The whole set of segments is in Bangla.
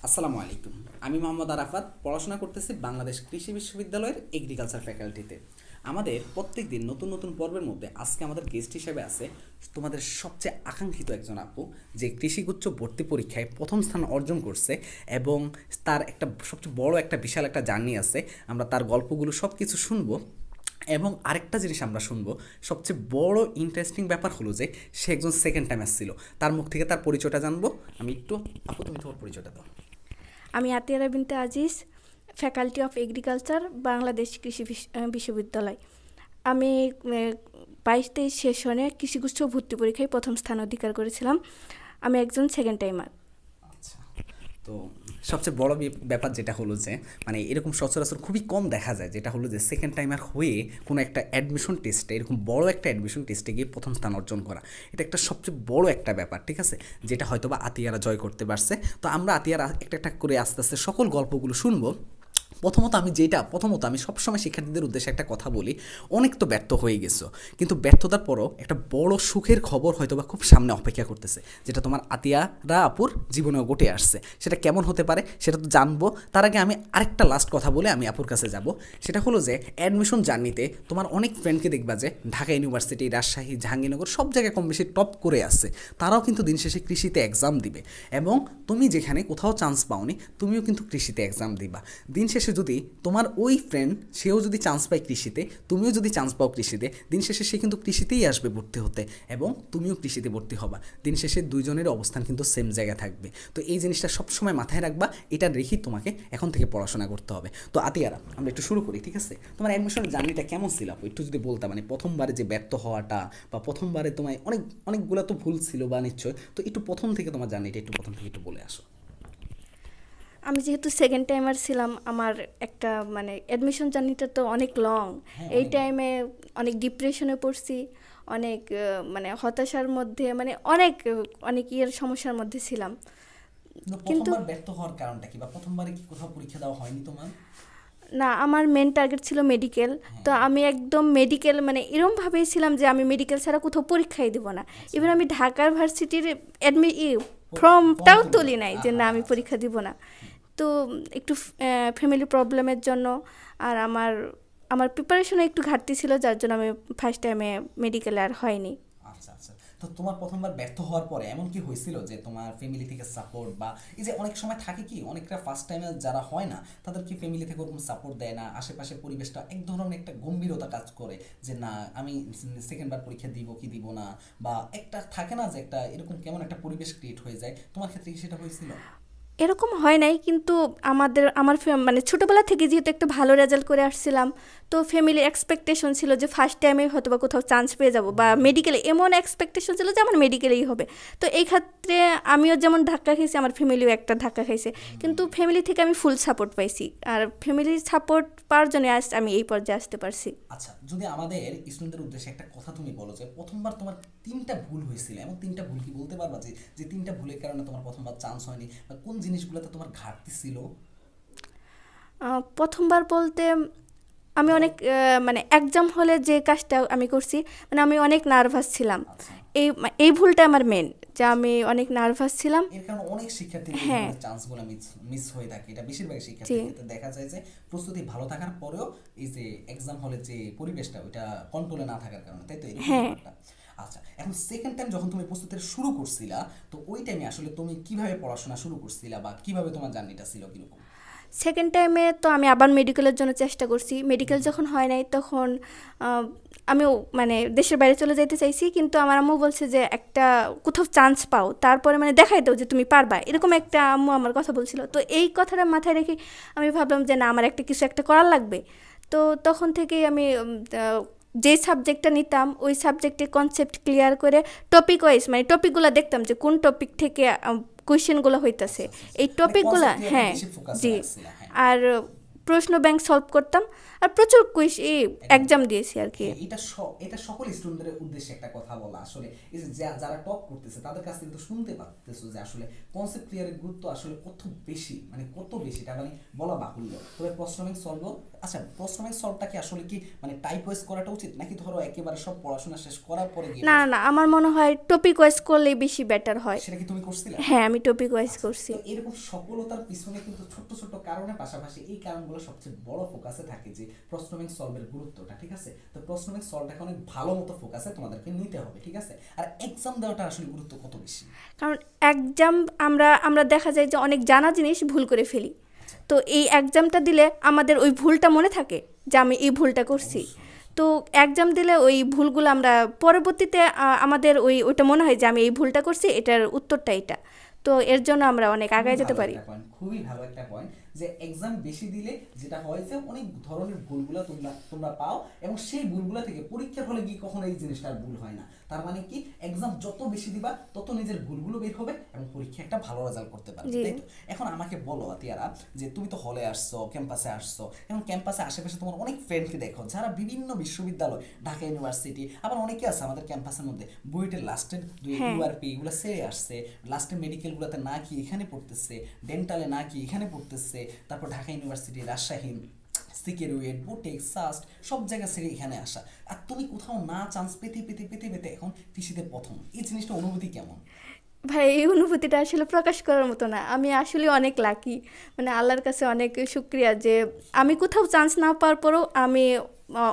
আসসালামু আলাইকুম। আমি মোহাম্মদ আরাফাত, পড়াশোনা করতেছি বাংলাদেশ কৃষি বিশ্ববিদ্যালয়ের এগ্রিকালচার ফ্যাকাল্টিতে। আমাদের প্রত্যেক দিন নতুন নতুন পর্বের মধ্যে আজকে আমাদের গেস্ট হিসেবে আছে তোমাদের সবচেয়ে আকাঙ্ক্ষিত একজন আপু, যে কৃষিগুচ্ছ ভর্তি পরীক্ষায় প্রথম স্থান অর্জন করছে এবং তার একটা সবচেয়ে বড় একটা বিশাল একটা জার্নি আছে। আমরা তার গল্পগুলো সব কিছু শুনবো এবং আরেকটা জিনিস আমরা শুনবো। সবচেয়ে বড় ইন্টারেস্টিং ব্যাপার হলো যে সে একজন সেকেন্ড টাইম আসছিল, তার মুখ থেকে তার পরিচয়টা জানবো। আমি একটু, আপু তুমি তোমার পরিচয়টা দাও। আমি আতিয়ারা বিনতে Aziz, faculty of agriculture, Bangladesh কৃষি বিশ্ববিদ্যালয়। আমি 22-23 সেশনে কৃষিগুচ্ছ ভর্তি পরীক্ষায় প্রথম স্থান অধিকার করেছিলাম। আমি একজন সেকেন্ড টাইমার। আচ্ছা, তো সবচেয়ে বড় ব্যাপার যেটা হলো যে মানে এরকম সচরাচর খুবই কম দেখা যায়, যেটা হলো যে সেকেন্ড টাইমার হয়ে কোনো একটা অ্যাডমিশন টেস্টে, এরকম বড় একটা অ্যাডমিশন টেস্টে গিয়ে প্রথম স্থান অর্জন করা। এটা একটা সবচেয়ে বড় একটা ব্যাপার, ঠিক আছে, যেটা হয়তো বা আতিয়ারা জয় করতে পারছে। তো আমরা আতিয়ারা একটা একটা করে আস্তে আস্তে সকল গল্পগুলো শুনবো। প্রথমত আমি সবসময় শিক্ষার্থীদের উদ্দেশ্যে একটা কথা বলি, অনেক তো ব্যর্থ হয়ে গেছো, কিন্তু ব্যর্থতার পরও একটা বড় সুখের খবর হয়তো বা খুব সামনে অপেক্ষা করতেছে, যেটা তোমার আতিয়ারা আপুর জীবনেও ঘটে আসছে। সেটা কেমন হতে পারে সেটা তো জানবো। তার আগে আমি আরেকটা লাস্ট কথা বলে আমি আপুর কাছে যাব। সেটা হলো যে অ্যাডমিশন জার্নিতে তোমার অনেক ফ্রেন্ডকে দেখবা যে ঢাকা ইউনিভার্সিটি, রাজশাহী, জাহাঙ্গীরনগর সব জায়গায় কম বেশি টপ করে আসছে। তারাও কিন্তু দিন শেষে কৃষিতে এক্সাম দিবে এবং তুমি যেখানে কোথাও চান্স পাওনি, তুমিও কিন্তু কৃষিতে এক্সাম দিবা। দিন শেষে যদি তোমার ওই ফ্রেন্ড সেও যদি চান্স পায় কৃষিতে, তুমিও যদি চান্স পাও কৃষিতে, দিন শেষে সে কিন্তু কৃষিতেই আসবে ভর্তি হতে এবং তুমিও কৃষিতে ভর্তি হবা। দিন শেষে দুইজনের অবস্থান কিন্তু সেম জায়গায় থাকবে। তো এই জিনিসটা সবসময় মাথায় রাখবা, এটা রেখেই তোমাকে এখন থেকে পড়াশোনা করতে হবে। তো আতিয়ারা, আমরা একটু শুরু করি, ঠিক আছে? তোমার অ্যাডমিশনের জার্নিটা কেমন ছিল আপু, একটু যদি বলতা, মানে প্রথমবারে যে ব্যর্থ হওয়াটা বা প্রথমবারে তোমায় অনেকগুলো তো ভুল ছিল বা নিশ্চয়, তো একটু প্রথম থেকে তোমার জার্নিটা একটু প্রথম থেকে একটু বলে আসো। আমি যেহেতু সেকেন্ড টাইমার ছিলাম, আমার একটা অ্যাডমিশন জার্নিটা তো অনেক লং। হ্যাঁ, এই অনেক। টাইমে অনেক ডিপ্রেশনে পড়ছি, অনেক হতাশার মধ্যে, অনেক অনেক ইয়ের সমস্যার মধ্যে ছিলাম। কিন্তু কিন্তু প্রথমবার ব্যর্থ হওয়ার কারণটা কি, বা প্রথমবারে কি কোথাও পরীক্ষা দেওয়া হয়নি তোমার? না, আমার মেন টার্গেট ছিল মেডিকেল। তো হ্যাঁ। আমি একদম মেডিকেল এরমভাবেই ছিলাম যে আমি মেডিকেল ছাড়া কোথাও পরীক্ষাই দেব না। আচ্ছা। ইভেন আমি ঢাকার ভার্সিটির ফর্ম ফর্মটাও তুলো না। তুলি নাই যে না আমি আচ্ছা। পরীক্ষা দিব না। তো একটু ফ্যামিলি প্রবলেমের জন্য আর আমার আমার প্রিপারেশনে একটু ঘাটতি ছিল, যার জন্য আমি ফার্স্ট টাইমে মেডিকেলে আর হয়নি। আচ্ছা আচ্ছা। তো তোমার প্রথমবার ব্যর্থ হওয়ার পরে এমন কি হয়েছিল যে তোমার ফ্যামিলি থেকে সাপোর্ট, বা এই যে অনেক সময় থাকে কি, অনেকটা ফার্স্ট টাইমে যারা হয় না তাদের কি ফ্যামিলি থেকে ওরকম সাপোর্ট দেয় না, আশেপাশের পরিবেশটা এক ধরনের একটা গম্ভীরতা কাজ করে যে না আমি সেকেন্ডবার পরীক্ষা দিব কি দিব না, বা একটা থাকে না যে একটা এরকম কেমন একটা পরিবেশ ক্রিয়েট হয়ে যায়। তোমার ক্ষেত্রে কি সেটা হয়েছিল? এরকম হয় নাই, কিন্তু আমার ছোটোবেলা থেকে যেহেতু একটা ভালো রেজাল্ট করে আসছিলাম, তো ফ্যামিলির এক্সপেকটেশন ছিল যে ফার্স্ট টাইমে হয়তো বা কোথাও চান্স পেয়ে যাব, বা মেডিকেলে এমন এক্সপেকটেশন ছিল যে আমার মেডিকেলেই হবে। তো এই ক্ষেত্রে আমিও যেমন ধাক্কা খাইছি, আমার ফ্যামিলিও একটা ধাক্কা খাইছে, কিন্তু ফ্যামিলি থেকে আমি ফুল সাপোর্ট পাইছি, আর ফ্যামিলির সাপোর্ট পাওয়ার জন্য আজ আমি এই পর্যায়ে আসতে পারছি। আচ্ছা, যদি আমাদের স্টুডেন্টদের উদ্দেশ্যে একটা কথা তুমি বলো যে প্রথমবার তোমার তিনটা ভুল হয়েছিল, এমন তিনটা ভুল কি বলতে পারবা যে যে তিনটা ভুলের কারণে তোমার প্রথমবার চান্স হয়নি, বা কোন জিনিসগুলোতে তোমার ঘাটতি ছিল? প্রথমবার বলতে আমি ধরো। অনেক এক্সাম হলে যে কাজটা আমি করছি, আমি অনেক নার্ভাস ছিলাম। আচ্ছা। এই এই ভুলটা আমার মেন, যে আমি অনেক নার্ভাস ছিলাম। এর কারণে অনেক শিক্ষার্থীর এই হ্যাঁ। ধরনের চান্সগুলো মিস হয়ে থাকে। এটা বেশিরভাগ জি। শিক্ষার্থীর ক্ষেত্রে দেখা যায় যে প্রস্তুতি ভালো থাকার পরেও এই যে এক্সাম হলে যে পরিবেশটা ওইটা কন্ট্রোলে না থাকার কারণে, তাই তো এরকম হ্যাঁ, ব্যাপারটা। আচ্ছা, এখন সেকেন্ড টাইম যখন তুমি প্রস্তুতি শুরু করছিলা, তো ওই টাইমে আসলে তুমি কিভাবে পড়াশোনা শুরু করছিলা, বা কিভাবে তোমার জার্নিটা ছিল কিরকম? সেকেন্ড টাইমে তো আমি আবার মেডিকেলের জন্য চেষ্টা করছি। মেডিকেল যখন হয় নাই, তখন আহ, আমিও দেশের বাইরে চলে যেতে চাইছি, কিন্তু আমার আম্মু বলছে যে একটা কোথাও চান্স পাও, তারপরে দেখাই দাও যে তুমি পারবা, এরকম একটা আম্মু আমার কথা বলছিল। তো এই কথাটা মাথায় রেখে আমি ভাবলাম যে না, আমার একটা কিছু একটা করার লাগবে। তো তখন থেকেই আমি যে সাবজেক্টটা নিতাম ওই সাবজেক্টের কনসেপ্ট ক্লিয়ার করে টপিক ওয়াইজ টপিকগুলো দেখতাম যে কোন টপিক থেকে কোয়েশ্চেনগুলো হইতেছে, আচ্ছা আচ্ছা আচ্ছা। এই মানে টপিকগুলো। কনসেপ্ট নিয়ে হ্যাঁ। বেশি ফোকাস জি। রাখছিলা, হ্যাঁ। আর প্রশ্ন ব্যাংক সলভ করতাম। আর প্রচুর কুইজ এক্সাম দিয়েছি আর কি। এটা সকল স্টুডেন্টদের উদ্দেশ্যে একটা কথা বলা আসলে এই যে যারা টপ করতেছে তাদের কাছ থেকে কিন্তু শুনতে পাচ্তেছো যে আসলে কনসেপ্ট ক্লিয়ারের গুরুত্ব আসলে কত বেশি, মানে কত বেশি এটা মানে বলা বাহুল্য। তবে প্রশ্ন ব্যাংক সলভ, আচ্ছা প্রশ্ন ব্যাংক সলভটাকে আসলে কি মানে টাইপ ওয়াইজ করাটা উচিত নাকি ধরো একেবারে সব পড়াশোনা শেষ করার পরে গিয়ে? না না, আমার মনে হয় টপিক ওয়াইজ করলেই বেশি বেটার হয়। সেটা কি তুমি করছিলে? হ্যাঁ, আমি টপিক ওয়াইজ করছি। তো এরকম সফলতার পিছনে কিন্তু ছোট্ট ছোট্ট কারণের পাশাপাশি এই কারণগুলো সবচেয়ে বড় ফোকাসে থাকে যে প্রশ্ন ব্যাংক সলভের গুরুত্বটা, ঠিক আছে? তো প্রশ্ন ব্যাংক সলভটাকে অনেক ভালো মতো ফোকাসে তোমাদেরকে নিতে হবে, ঠিক আছে? আর এক্সাম দেওয়াটা আসলে গুরুত্ব কত বেশি? কারণ এক্সাম আমরা দেখা যায় যে অনেক জানা জিনিস ভুল করে ফেলি, তো এই এক্সামটা দিলে আমাদের ওই ভুলটা মনে থাকে যে আমি এই ভুলটা করছি। তো এক্সাম দিলে ওই ভুলগুলো আমরা পরবর্তীতে আমাদের ওইটা মনে হয় যে আমি এই ভুলটা করছি, এটার উত্তরটা এটা। তো এর জন্য আমরা অনেক আগায় যেতে পারি। খুবই ভালো একটা পয়েন্ট যে এক্সাম বেশি দিলে যেটা হয় যে অনেক ধরনের ভুলগুলো তোমরা পাও এবং সেই ভুলগুলো থেকে পরীক্ষার হলে গিয়ে কখনো এই জিনিসটা ভুল হয় না। তার মানে কি এক্সাম যত বেশি দিবা তত নিজের ভুলগুলো বের হবে এবং পরীক্ষা একটা ভালো রেজাল্ট করতে পারবে, তাই তো? এখন আমাকে বলো আতিয়ারা, যে তুমি তো হলে আসছো, ক্যাম্পাসে আসছো, এবং ক্যাম্পাসে আশেপাশে তোমার অনেক ফ্রেন্ডকে দেখো যারা বিভিন্ন বিশ্ববিদ্যালয়, ঢাকা ইউনিভার্সিটি, আবার অনেকে আছে আমাদের ক্যাম্পাসের মধ্যে বুয়েটের লাস্টের ইউআরপি এগুলো সেরে আসছে, লাস্টের মেডিকেলগুলোতে না কি এখানে পড়তেছে, ডেন্টালে না কি এখানে পড়তেছে, তারপর ঢাকা ইউনিভার্সিটি, রাজশাহী, সিকেরুয়েট, বুটেক্স, সাস্ট সব জায়গা থেকে এখানে আসা, আর তুমি কোথাও না চান্স পেতে পেতে পেতে পেতে এখন কৃষিতে প্রথম, এই জিনিসটা অনুভূতি কেমন? ভাই, এই অনুভূতিটা আসলে প্রকাশ করার মতো না। আমি আসলে অনেক লাকি, মানে আল্লাহর কাছে অনেক শুক্রিয়া যে আমি কোথাও চান্স না পাওয়ার পরেও আমি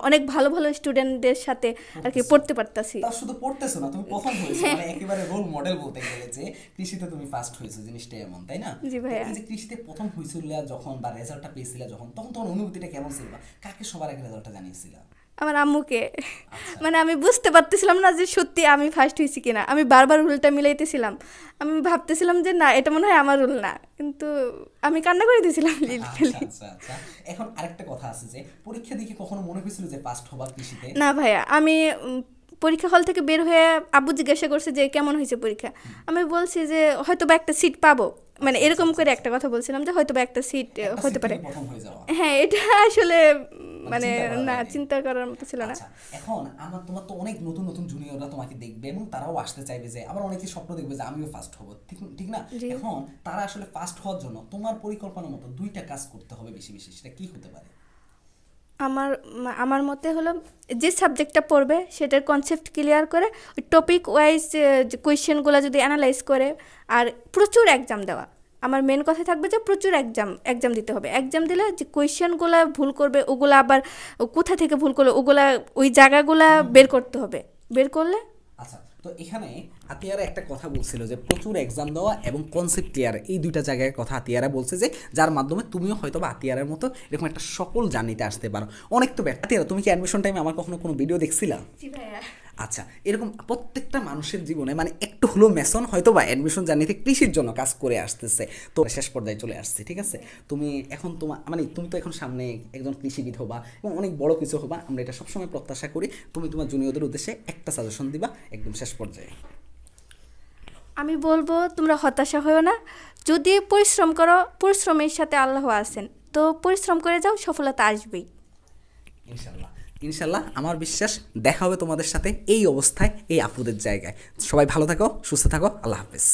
অনেক ভালো ভালো স্টুডেন্টদের সাথে আর কি পড়তে পারতাছি। তা শুধু পড়তেছো না, তুমি প্রথম হয়েছো, মানে একেবারে রোল মডেল বলতে গেলে যে কৃষিতে তুমি ফার্স্ট হয়েছো, জিনিসটা এমন, তাই না? জি ভাইয়া। এই যে কৃষিতে প্রথম হয়েছিল যখন বা রেজাল্টটা পেয়েছিলে যখন, তখন তোমার অনুভূতিটা কেমন ছিল বা কাকে সবার আগে রেজাল্টটা জানিয়েছিলা? আমার আম্মুকে। মানে আমি বুঝতে পারতেছিলাম না যে সত্যি আমি ফার্স্ট হয়েছি কিনা, আমি বারবার রুলটা মিলাইতেছিলাম, আমি ভাবতেছিলাম যে না, এটা মনে হয় আমার রুল না, কিন্তু আমি কান্না করে দিয়েছিলাম লিটারালি। আচ্ছা, এখন আরেকটা কথা আছে যে পরীক্ষা দিকে কখনো মনে হয়েছিল যে ফার্স্ট হবা কৃষিতে? না ভাইয়া, আমি পরীক্ষা হল থেকে বের হয়ে আব্বু জিজ্ঞাসা করছে যে কেমন হয়েছে পরীক্ষা, আমি বলছি যে হয়তো বা একটা সিট পাবো, মানে এরকম করে একটা কথা বলছিলাম যে হয়তো বা একটা সিট হতে পারে। হ্যাঁ, এটা আসলে মানে না, চিন্তা করার মতো ছিল না। এখন তোমার তো অনেক নতুন নতুন জুনিয়ররা তোমাকে দেখবে এবং তারাও আসতে চাইবে, যে আবার অনেকে স্বপ্ন দেখবে যে আমিও ফার্স্ট হব, ঠিক না? এখন তারা আসলে ফার্স্ট হওয়ার জন্য তোমার পরিকল্পনা মতো দুইটা কাজ করতে হবে বেশি বেশি, সেটা কি হতে পারে? আমার মতে হলো যে সাবজেক্টটা পড়বে সেটার কনসেপ্ট ক্লিয়ার করে টপিক ওয়াইজ কোয়েশ্চেনগুলো যদি অ্যানালাইজ করে, আর প্রচুর এক্সাম দেওয়া। আমার মেন কথা থাকবে যে প্রচুর এক্সাম দিতে হবে। এক্সাম দিলে যে কোয়েশ্চেনগুলো ভুল করবে ওগুলো আবার কোথা থেকে ভুল করলে ওগুলা ওই জায়গাগুলা বের করতে হবে, বের করলে। আচ্ছা, তো এখানে আতিয়ারা একটা কথা বলছিল যে প্রচুর এক্সাম দেওয়া এবং কনসেপ্ট ক্লিয়ার, এই দুইটা জায়গায় কথা আতিয়ারা বলছে যে যার মাধ্যমে তুমিও হয়তো বা আতিয়ারার মতো এরকম একটা সকল জার্নিতে আসতে পারো। অনেক তো ব্যাপার। আতিয়ারা, তুমি কি অ্যাডমিশন টাইমে আমার কখনো কোনো ভিডিও দেখছিলা? জি ভাইয়া। আচ্ছা, এরকম প্রত্যেকটা মানুষের জীবনে মানে একটু হলেও মেশন হয়তো বা অ্যাডমিশন জার্নিতে কৃষির জন্য কাজ করে আসতেছে, তো শেষ পর্যায়ে চলে আসছে, ঠিক আছে? তুমি এখন তুমি তো এখন সামনে একজন কৃষিবিদ হবা এবং অনেক বড় কিছু হবা, আমরা এটা সবসময় প্রত্যাশা করি। তুমি তোমার জুনিয়রদের উদ্দেশ্যে একটা সাজেশন দিবা একদম শেষ পর্যায়ে। আমি বলবো তোমরা হতাশা হয়েও না, যদি পরিশ্রম করো, পরিশ্রমের সাথে আল্লাহ আছেন, তো পরিশ্রম করে যাও, সফলতা আসবেই ইনশাল্লাহ। আমার বিশ্বাস দেখা হবে তোমাদের সাথে এই অবস্থায়, এই আপুদের জায়গায়। সবাই ভালো থাকো, সুস্থ থাকো, আল্লাহ হাফেজ।